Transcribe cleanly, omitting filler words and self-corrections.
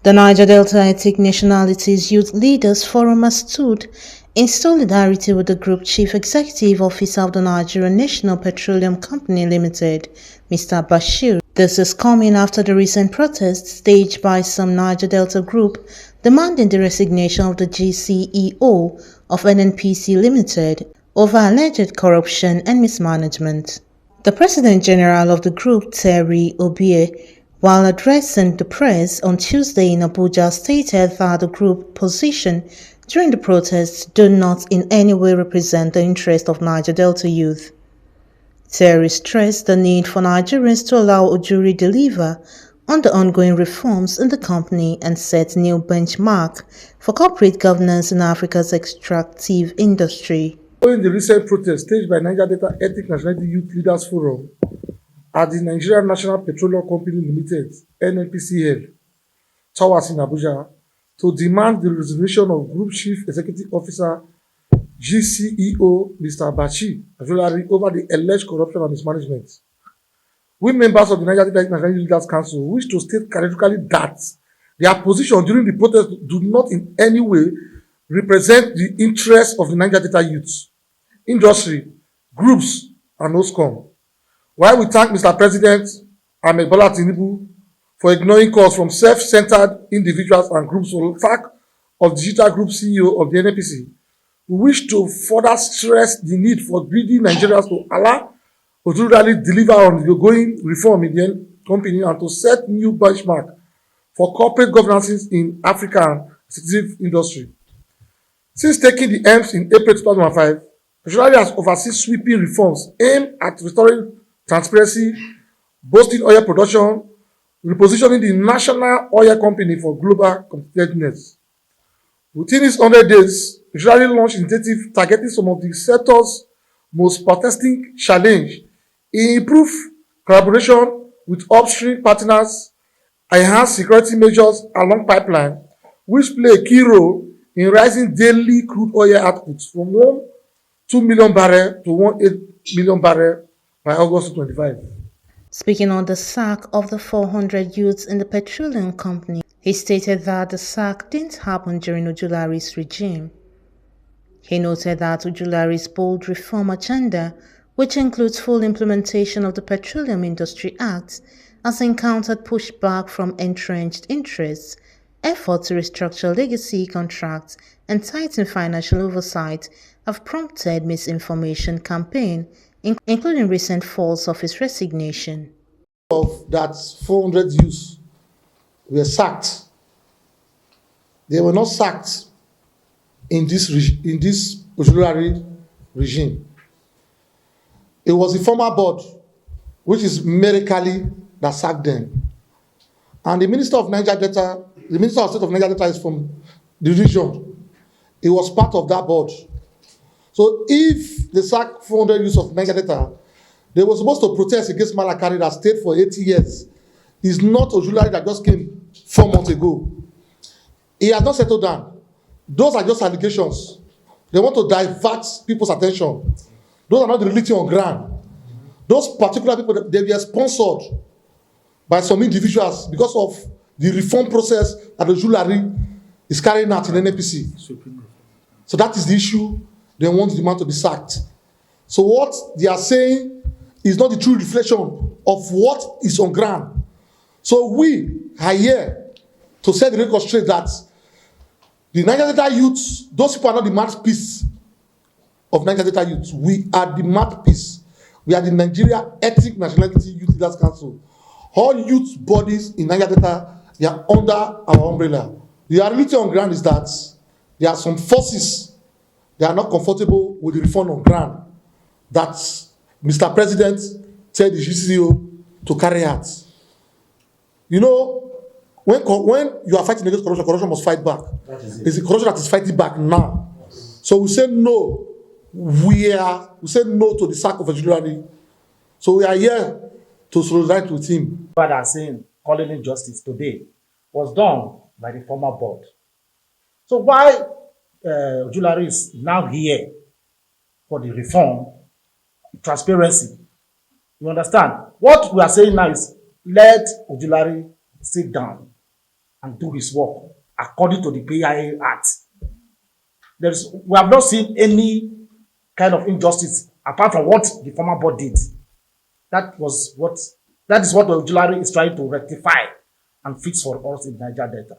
The Niger Delta Ethnic Nationalities Youth Leaders Forum has stood in solidarity with the Group Chief Executive Officer of the Nigerian National Petroleum Company Limited, Mr. Bashir. This is coming after the recent protests staged by some Niger Delta group demanding the resignation of the GCEO of NNPC Limited over alleged corruption and mismanagement. The President General of the group, Terry Obie, while addressing the press on Tuesday in Abuja, stated that the group position during the protests do not in any way represent the interest of Niger Delta youth. Terry stressed the need for Nigerians to allow Ojuri deliver on the ongoing reforms in the company and set new benchmark for corporate governance in Africa's extractive industry. Following the recent protest staged by Niger Delta Ethnic Nationality Youth Leaders Forum at the Nigerian National Petroleum Company Limited (NNPC) Towers in Abuja to demand the resignation of Group Chief Executive Officer GCEO Mr. Bashir over the alleged corruption and mismanagement. We members of the Niger Delta National Leaders Council wish to state categorically that their position during the protest do not in any way represent the interests of the Niger Delta youth, industry, groups, and NOSCOM. While we thank Mr. President Ahmed Bola Tinubu for ignoring calls from self-centered individuals and groups for the fact of Digital Group CEO of the NNPC, we wish to further stress the need for greedy Nigerians to allow Ojuri deliver on the ongoing reform in the company and to set new benchmark for corporate governance in African extractive industry. Since taking the helm in April 2005, Ojuri has overseen sweeping reforms aimed at restoring transparency, boosting oil production, repositioning the national oil company for global competitiveness. Within its 100 days, Ojuri launched initiatives targeting some of the sector's most protesting challenge. It improved collaboration with upstream partners, enhanced security measures along pipeline, which play a key role in rising daily crude oil output from 1.2 million barrels to 1.8 million barrels by August 2025. Speaking on the sack of the 400 youths in the petroleum company, he stated that the sack didn't happen during Ojulari's regime. He noted that Ojulari's bold reform agenda, which includes full implementation of the Petroleum Industry Act, has encountered pushback from entrenched interests, efforts to restructure legacy contracts, and tighten financial oversight have prompted misinformation campaign, including recent false of his resignation. Of that 400 youths were sacked. They were not sacked in this Ojuri regime. It was the former board, which is Merikali, that sacked them. And the Minister of Niger Delta, the Minister of State of Niger Delta is from the region. He was part of that board. So if they sacked 400 youths of Niger Delta, they were supposed to protest against Malakari that stayed for 80 years. It's not Ojuri that just came 4 months ago. He has not settled down. Those are just allegations. They want to divert people's attention. Those are not the reality on ground. Those particular people, they were sponsored by some individuals because of the reform process that Ojuri is carrying out in NNPC. So that is the issue. They want the man to be sacked. So what they are saying is not the true reflection of what is on ground. So we are here to set the record straight that the Niger Delta youths, those people are not the mouthpiece of Niger Delta youths. We are the mouthpiece. We are the Nigeria Ethnic Nationality Youth Leaders Council. All youth bodies in Niger Delta, they are under our umbrella. The reality on ground is that there are some forces that are not comfortable with the reform on ground that Mr. President tell the GCEO to carry out. You know, when you are fighting against corruption, corruption must fight back. It's the corruption that is fighting back now. So we say no. We say no to the sack of Ojuri. So we are here to solidarize with him. What I'm saying, calling injustice today, was done by the former board. So why Ojuri is now here for the reform, transparency? You understand? What we are saying now is let Ojuri sit down and do his work according to the PIA Act. We have not seen any kind of injustice apart from what the former board did. That is what Ojulari is trying to rectify and fix for us in Niger Delta.